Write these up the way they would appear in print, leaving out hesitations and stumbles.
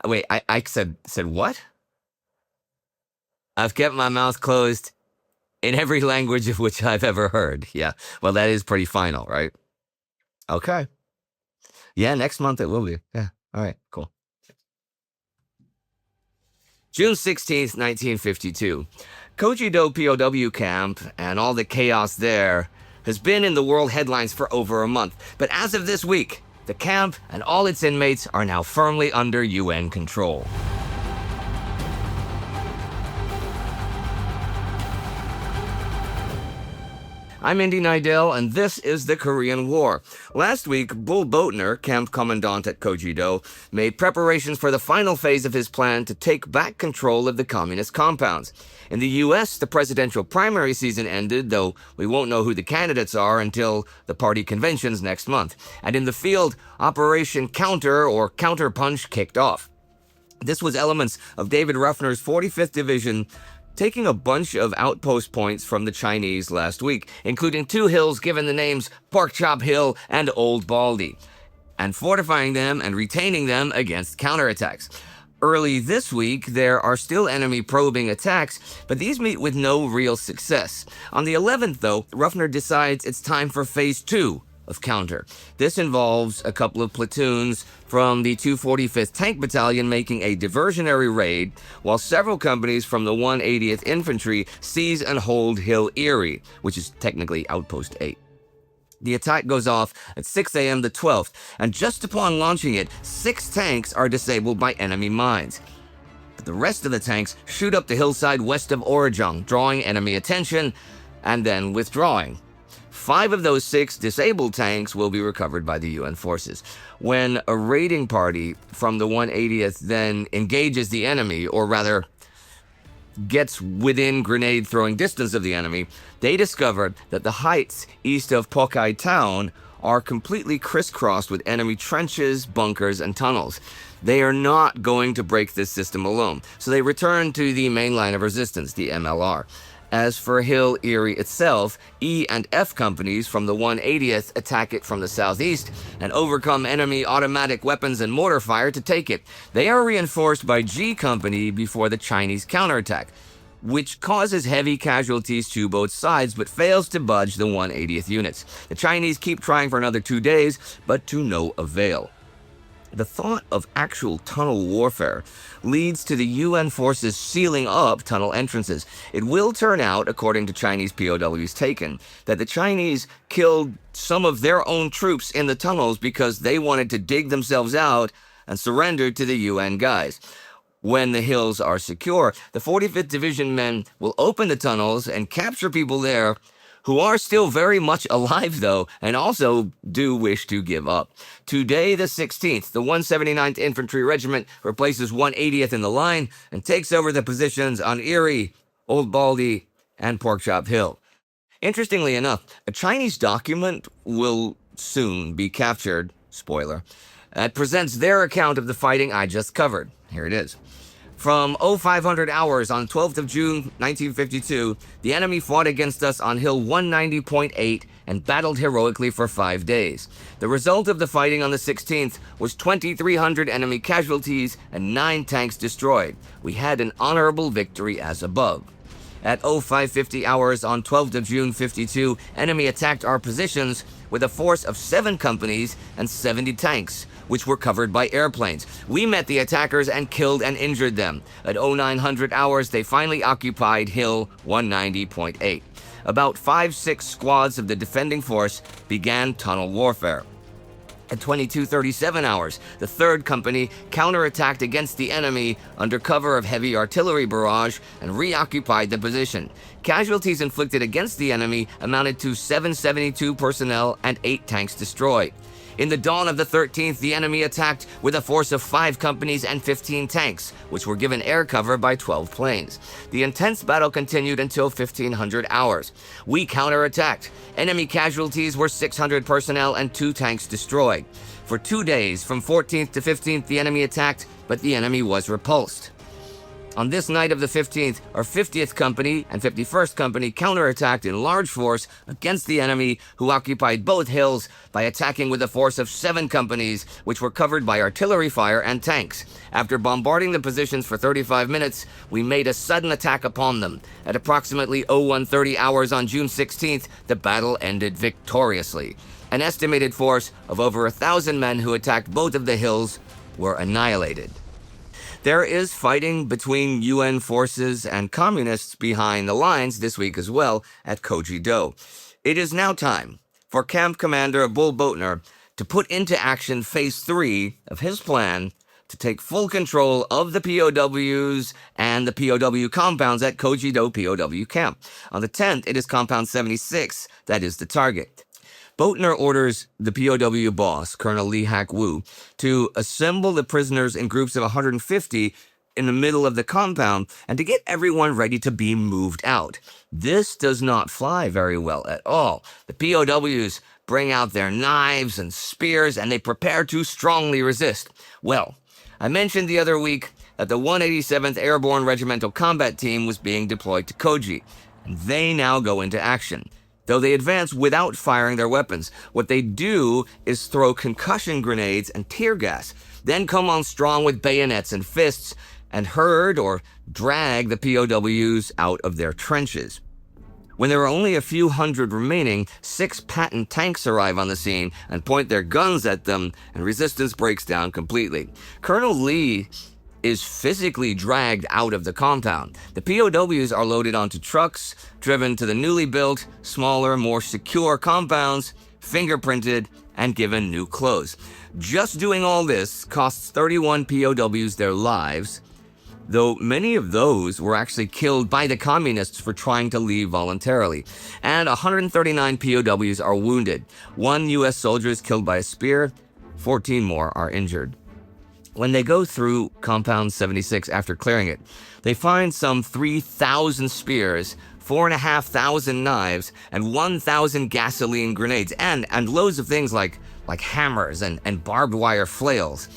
Wait, I said what? I've kept my mouth closed in every language of which I've ever heard. Yeah, well, that is pretty final, right? Okay. Yeah, next month it will be. Yeah, all right, cool. June 16th, 1952. Koje-Do POW camp and all the chaos there has been in the world headlines for over a month. But as of this week, the camp and all its inmates are now firmly under UN control. I'm Indy Neidell, and this is the Korean War. Last week, Bull Boatner, camp commandant at Koje-Do, made preparations for the final phase of his plan to take back control of the communist compounds. In the U.S., the presidential primary season ended, though we won't know who the candidates are until the party conventions next month. And in the field, Operation Counter or Counterpunch kicked off. This was elements of David Ruffner's 45th Division taking a bunch of outpost points from the Chinese last week, including two hills given the names Porkchop Hill and Old Baldy, and fortifying them and retaining them against counterattacks. Early this week, there are still enemy probing attacks, but these meet with no real success. On the 11th, though, Ruffner decides it's time for Phase 2 of Counter. This involves a couple of platoons from the 245th Tank Battalion making a diversionary raid, while several companies from the 180th Infantry seize and hold Hill Eerie, which is technically Outpost 8. The attack goes off at 6 a.m. the 12th, and just upon launching it, 6 tanks are disabled by enemy mines. But the rest of the tanks shoot up the hillside west of Orjong, drawing enemy attention, and then withdrawing. 5 of those 6 disabled tanks will be recovered by the UN forces. When a raiding party from the 180th then engages the enemy, or rather gets within grenade-throwing distance of the enemy, they discover that the heights east of Pokai town are completely crisscrossed with enemy trenches, bunkers, and tunnels. They are not going to break this system alone, so they return to the main line of resistance, the MLR. As for Hill Eerie itself, E and F companies from the 180th attack it from the southeast and overcome enemy automatic weapons and mortar fire to take it. They are reinforced by G Company before the Chinese counterattack, which causes heavy casualties to both sides but fails to budge the 180th units. The Chinese keep trying for another 2 days, but to no avail. The thought of actual tunnel warfare leads to the UN forces sealing up tunnel entrances. It will turn out, according to Chinese POWs taken, that the Chinese killed some of their own troops in the tunnels because they wanted to dig themselves out and surrendered to the UN guys. When the hills are secure, the 45th Division men will open the tunnels and capture people there who are still very much alive, though, and also do wish to give up. Today, the 16th, the 179th Infantry Regiment replaces 180th in the line and takes over the positions on Eerie, Old Baldy, and Porkchop Hill. Interestingly enough, a Chinese document will soon be captured, spoiler, that presents their account of the fighting I just covered. Here it is. From 0500 hours on 12th of June 1952, the enemy fought against us on Hill 190.8 and battled heroically for 5 days. The result of the fighting on the 16th was 2,300 enemy casualties and 9 tanks destroyed. We had an honorable victory as above. At 0550 hours on 12th of June 52, enemy attacked our positions with a force of 7 companies and 70 tanks, which were covered by airplanes. We met the attackers and killed and injured them. At 0900 hours, they finally occupied Hill 190.8. About 5-6 squads of the defending force began tunnel warfare. At 2237 hours, the 3rd Company counterattacked against the enemy under cover of heavy artillery barrage and reoccupied the position. Casualties inflicted against the enemy amounted to 772 personnel and 8 tanks destroyed. In the dawn of the 13th, the enemy attacked with a force of 5 companies and 15 tanks, which were given air cover by 12 planes. The intense battle continued until 1500 hours. We counterattacked. Enemy casualties were 600 personnel and 2 tanks destroyed. For 2 days, from 14th to 15th, the enemy attacked, but the enemy was repulsed. On this night of the 15th, our 50th Company and 51st Company counterattacked in large force against the enemy, who occupied both hills by attacking with a force of 7 companies, which were covered by artillery fire and tanks. After bombarding the positions for 35 minutes, we made a sudden attack upon them. At approximately 0130 hours on June 16th, the battle ended victoriously. An estimated force of over 1,000 men who attacked both of the hills were annihilated. There is fighting between UN forces and communists behind the lines this week as well at Koje-Do. It is now time for Camp Commander Bull Boatner to put into action Phase 3 of his plan to take full control of the POWs and the POW compounds at Koje-Do POW camp. On the 10th, it is Compound 76 that is the target. Boatner orders the POW boss, Colonel Lee Hak-woo, to assemble the prisoners in groups of 150 in the middle of the compound and to get everyone ready to be moved out. This does not fly very well at all. The POWs bring out their knives and spears and they prepare to strongly resist. Well, I mentioned the other week that the 187th Airborne Regimental Combat Team was being deployed to Koji, and they now go into action. Though they advance without firing their weapons, what they do is throw concussion grenades and tear gas, then come on strong with bayonets and fists and herd or drag the POWs out of their trenches. When there are only a few hundred remaining, 6 Patton tanks arrive on the scene and point their guns at them, and resistance breaks down completely. Colonel Lee is physically dragged out of the compound. The POWs are loaded onto trucks, driven to the newly built, smaller, more secure compounds, fingerprinted, and given new clothes. Just doing all this costs 31 POWs their lives, though many of those were actually killed by the communists for trying to leave voluntarily. And 139 POWs are wounded. 1 U.S. soldier is killed by a spear, 14 more are injured. When they go through Compound 76 after clearing it, they find some 3,000 spears, 4,500 knives, and 1,000 gasoline grenades, and loads of things like hammers and barbed wire flails.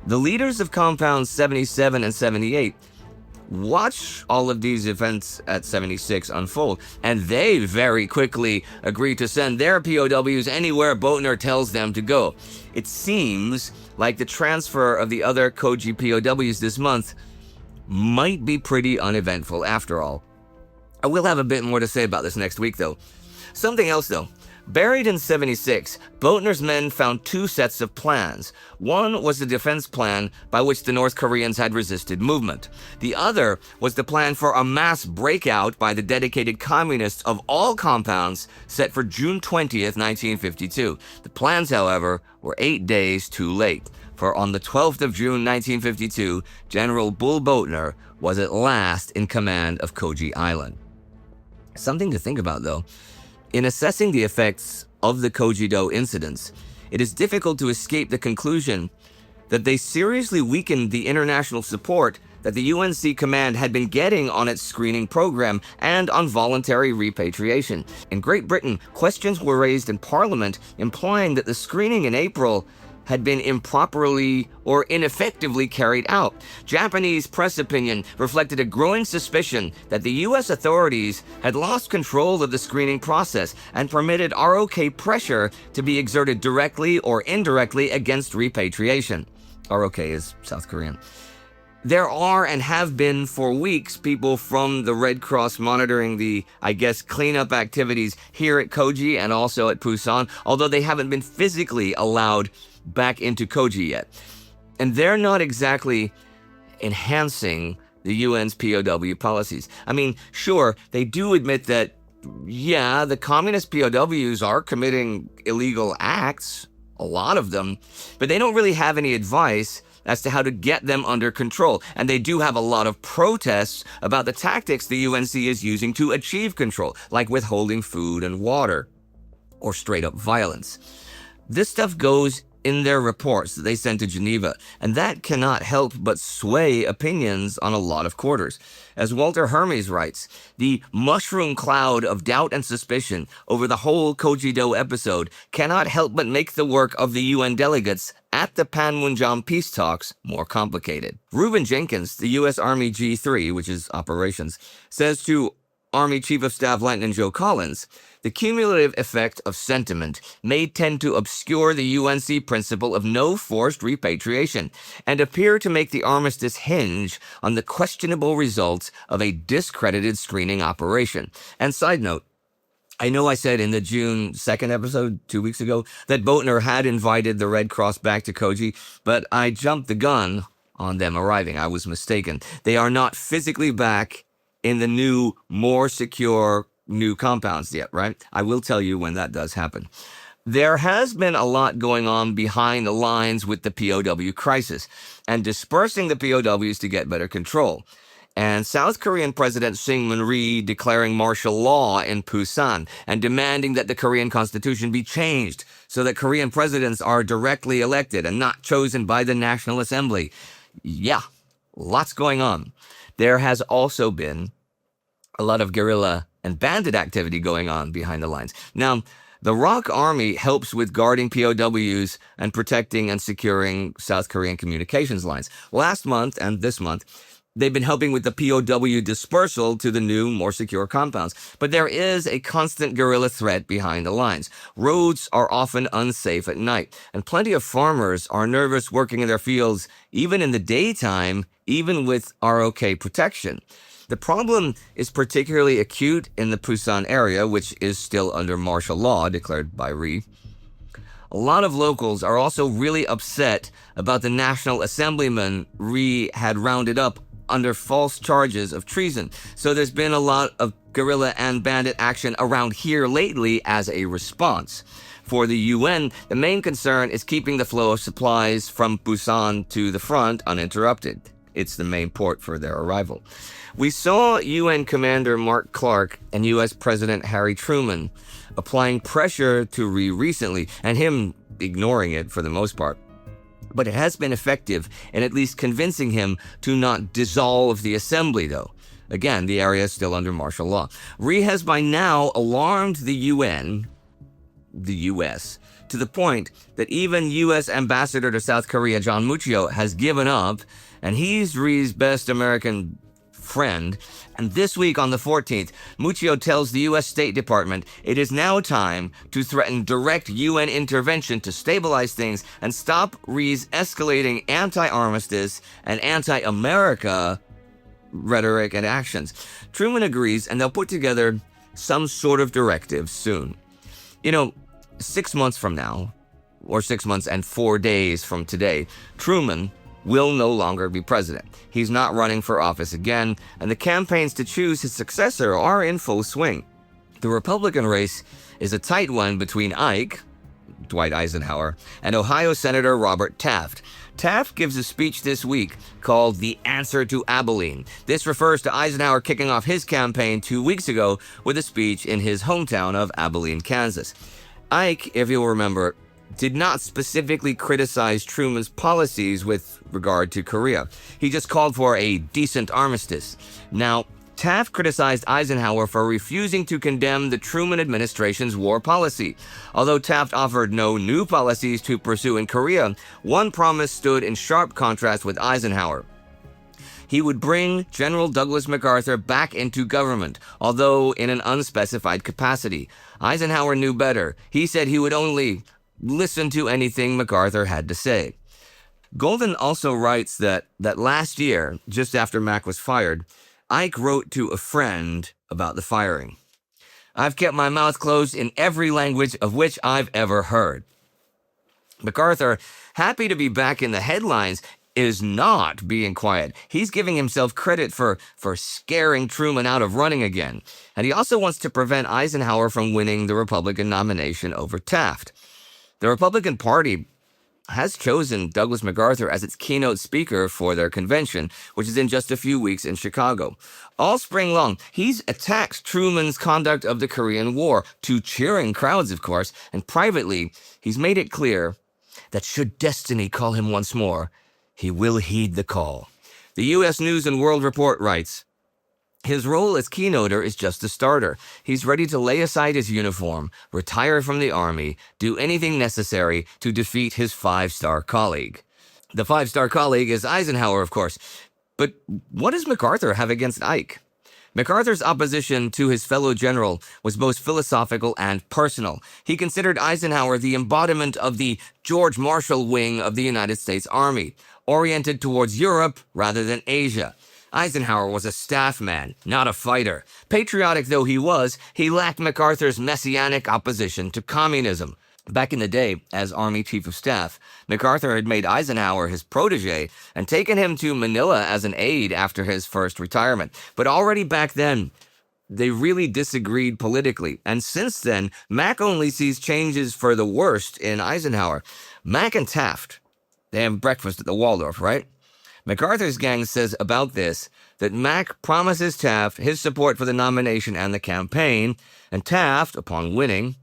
The leaders of Compounds 77 and 78 watch all of these events at 76 unfold, and they very quickly agree to send their POWs anywhere Boatner tells them to go. It seems like the transfer of the other Koji POWs this month might be pretty uneventful after all. I will have a bit more to say about this next week though. Something else though. Buried in 76, Boatner's men found 2 sets of plans. One was the defense plan by which the North Koreans had resisted movement. The other was the plan for a mass breakout by the dedicated communists of all compounds set for June 20th, 1952. The plans, however, were 8 days too late, for on the 12th of June 1952, General Bull Boatner was at last in command of Koji Island. Something to think about, though. In assessing the effects of the Koje-Do incidents, it is difficult to escape the conclusion that they seriously weakened the international support that the UNC command had been getting on its screening program and on voluntary repatriation. In Great Britain, questions were raised in Parliament implying that the screening in April had been improperly or ineffectively carried out. Japanese press opinion reflected a growing suspicion that the U.S. authorities had lost control of the screening process and permitted ROK pressure to be exerted directly or indirectly against repatriation. ROK is South Korean. There are and have been for weeks people from the Red Cross monitoring the, cleanup activities here at Koji and also at Busan, although they haven't been physically allowed back into Koji yet. And they're not exactly enhancing the UN's POW policies. I mean, sure, they do admit that, yeah, the communist POWs are committing illegal acts, a lot of them, but they don't really have any advice as to how to get them under control. And they do have a lot of protests about the tactics the UNC is using to achieve control, like withholding food and water, or straight up violence. This stuff goes in their reports that they sent to Geneva, and that cannot help but sway opinions on a lot of quarters. As Walter Hermes writes, the mushroom cloud of doubt and suspicion over the whole Koje-Do episode cannot help but make the work of the UN delegates at the Panmunjom peace talks more complicated. Reuben Jenkins, the U.S. Army G3, which is operations, says to Army Chief of Staff Lieutenant Joe Collins, the cumulative effect of sentiment may tend to obscure the UNC principle of no forced repatriation and appear to make the armistice hinge on the questionable results of a discredited screening operation. And side note, I know I said in the June 2nd episode 2 weeks ago that Boatner had invited the Red Cross back to Koji, but I jumped the gun on them arriving. I was mistaken. They are not physically back in the new, more secure new compounds yet, right? I will tell you when that does happen. There has been a lot going on behind the lines with the POW crisis and dispersing the POWs to get better control. And South Korean President Syngman declaring martial law in Busan and demanding that the Korean constitution be changed so that Korean presidents are directly elected and not chosen by the National Assembly. Yeah, lots going on. There has also been a lot of guerrilla and bandit activity going on behind the lines. Now, the ROK Army helps with guarding POWs and protecting and securing South Korean communications lines. Last month and this month, they've been helping with the POW dispersal to the new, more secure compounds. But there is a constant guerrilla threat behind the lines. Roads are often unsafe at night, and plenty of farmers are nervous working in their fields, even in the daytime, even with ROK protection. The problem is particularly acute in the Busan area, which is still under martial law declared by Rhee. A lot of locals are also really upset about the National Assemblyman Rhee had rounded up under false charges of treason. So there's been a lot of guerrilla and bandit action around here lately as a response. For the UN, the main concern is keeping the flow of supplies from Busan to the front uninterrupted. It's the main port for their arrival. We saw UN Commander Mark Clark and US President Harry Truman applying pressure to Rhee recently, and him ignoring it for the most part. But it has been effective in at least convincing him to not dissolve the assembly, though. Again, the area is still under martial law. Rhee has by now alarmed the UN, the US, to the point that even US Ambassador to South Korea John Muccio has given up, and he's Rhee's best American friend. And this week on the 14th, Muccio tells the U.S. State Department it is now time to threaten direct UN intervention to stabilize things and stop Rhee's escalating anti-armistice and anti-America rhetoric and actions. Truman agrees, and they'll put together some sort of directive soon. 6 months from now, or 6 months and 4 days from today, Truman will no longer be president. He's not running for office again, and the campaigns to choose his successor are in full swing. The Republican race is a tight one between Ike, Dwight Eisenhower, and Ohio Senator Robert Taft. Taft gives a speech this week called The Answer to Abilene. This refers to Eisenhower kicking off his campaign 2 weeks ago with a speech in his hometown of Abilene, Kansas. Ike, if you'll remember, did not specifically criticize Truman's policies with regard to Korea. He just called for a decent armistice. Now, Taft criticized Eisenhower for refusing to condemn the Truman administration's war policy. Although Taft offered no new policies to pursue in Korea, one promise stood in sharp contrast with Eisenhower. He would bring General Douglas MacArthur back into government, although in an unspecified capacity. Eisenhower knew better. He said he would only listen to anything MacArthur had to say. Golden also writes that last year, just after Mac was fired, Ike wrote to a friend about the firing. I've kept my mouth closed in every language of which I've ever heard. MacArthur, happy to be back in the headlines, is not being quiet. He's giving himself credit for scaring Truman out of running again. And he also wants to prevent Eisenhower from winning the Republican nomination over Taft. The Republican Party has chosen Douglas MacArthur as its keynote speaker for their convention, which is in just a few weeks in Chicago. All spring long, he's attacked Truman's conduct of the Korean War, to cheering crowds, of course, and privately, he's made it clear that should destiny call him once more, he will heed the call. The U.S. News and World Report writes, his role as keynoter is just a starter. He's ready to lay aside his uniform, retire from the army, do anything necessary to defeat his five-star colleague. The five-star colleague is Eisenhower, of course. But what does MacArthur have against Ike? MacArthur's opposition to his fellow general was both philosophical and personal. He considered Eisenhower the embodiment of the George Marshall wing of the United States Army, oriented towards Europe rather than Asia. Eisenhower was a staff man, not a fighter. Patriotic though he was, he lacked MacArthur's messianic opposition to communism. Back in the day, as Army Chief of Staff, MacArthur had made Eisenhower his protege and taken him to Manila as an aide after his first retirement. But already back then, they really disagreed politically. And since then, Mac only sees changes for the worst in Eisenhower. Mac and Taft, they have breakfast at the Waldorf, right? MacArthur's gang says about this that Mac promises Taft his support for the nomination and the campaign, and Taft, upon winning,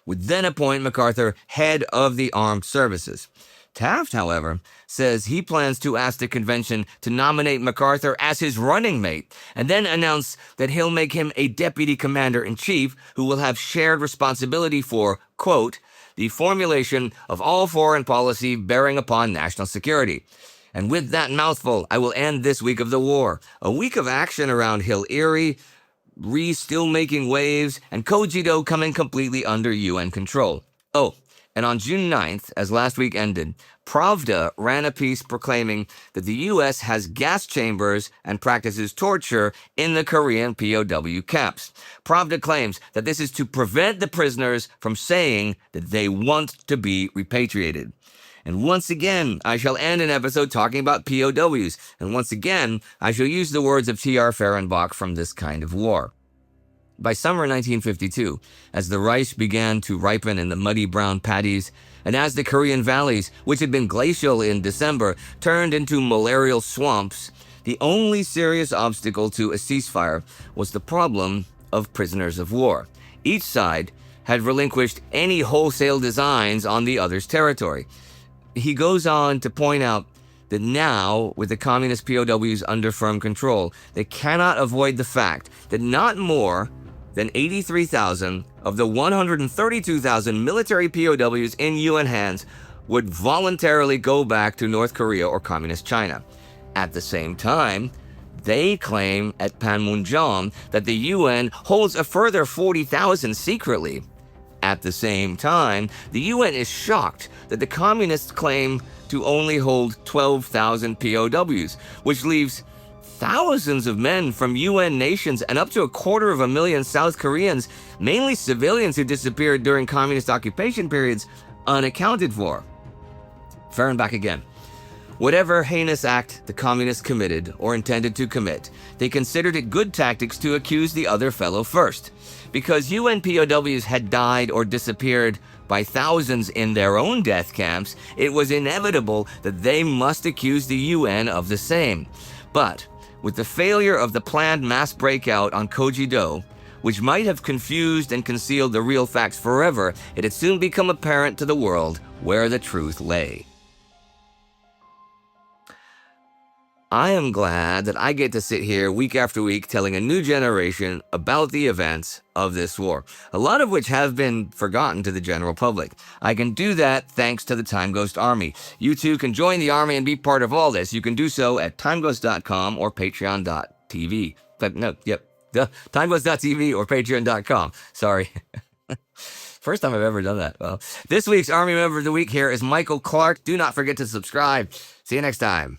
would then appoint MacArthur head of the armed services. Taft, however, says he plans to ask the convention to nominate MacArthur as his running mate, and then announce that he'll make him a deputy commander-in-chief who will have shared responsibility for, quote, the formulation of all foreign policy bearing upon national security. And with that mouthful, I will end this week of the war. A week of action around Hill Eerie, Rhee still making waves, and Koje-Do coming completely under UN control. Oh, and on June 9th, as last week ended, Pravda ran a piece proclaiming that the U.S. has gas chambers and practices torture in the Korean POW camps. Pravda claims that this is to prevent the prisoners from saying that they want to be repatriated. And once again, I shall end an episode talking about POWs, and once again, I shall use the words of T.R. Fehrenbach from This Kind of War. By summer 1952, as the rice began to ripen in the muddy brown paddies, and as the Korean valleys, which had been glacial in December, turned into malarial swamps, the only serious obstacle to a ceasefire was the problem of prisoners of war. Each side had relinquished any wholesale designs on the other's territory. He goes on to point out that now, with the communist POWs under firm control, they cannot avoid the fact that not more than 83,000 of the 132,000 military POWs in UN hands would voluntarily go back to North Korea or Communist China. At the same time, they claim at Panmunjom that the UN holds a further 40,000 secretly. At the same time, the UN is shocked that the communists claim to only hold 12,000 POWs, which leaves thousands of men from UN nations and up to 250,000 South Koreans, mainly civilians who disappeared during communist occupation periods, unaccounted for. Fehrenbach again. Whatever heinous act the communists committed or intended to commit, they considered it good tactics to accuse the other fellow first. Because UN POWs had died or disappeared by thousands in their own death camps, it was inevitable that they must accuse the UN of the same. But with the failure of the planned mass breakout on Koje-Do, which might have confused and concealed the real facts forever, it had soon become apparent to the world where the truth lay. I am glad that I get to sit here week after week telling a new generation about the events of this war, a lot of which have been forgotten to the general public. I can do that thanks to the Time Ghost Army. You too can join the army and be part of all this. You can do so at timeghost.com or patreon.tv. Timeghost.tv or patreon.com. Sorry. First time I've ever done that. Well, this week's Army Member of the Week here is Michael Clark. Do not forget to subscribe. See you next time.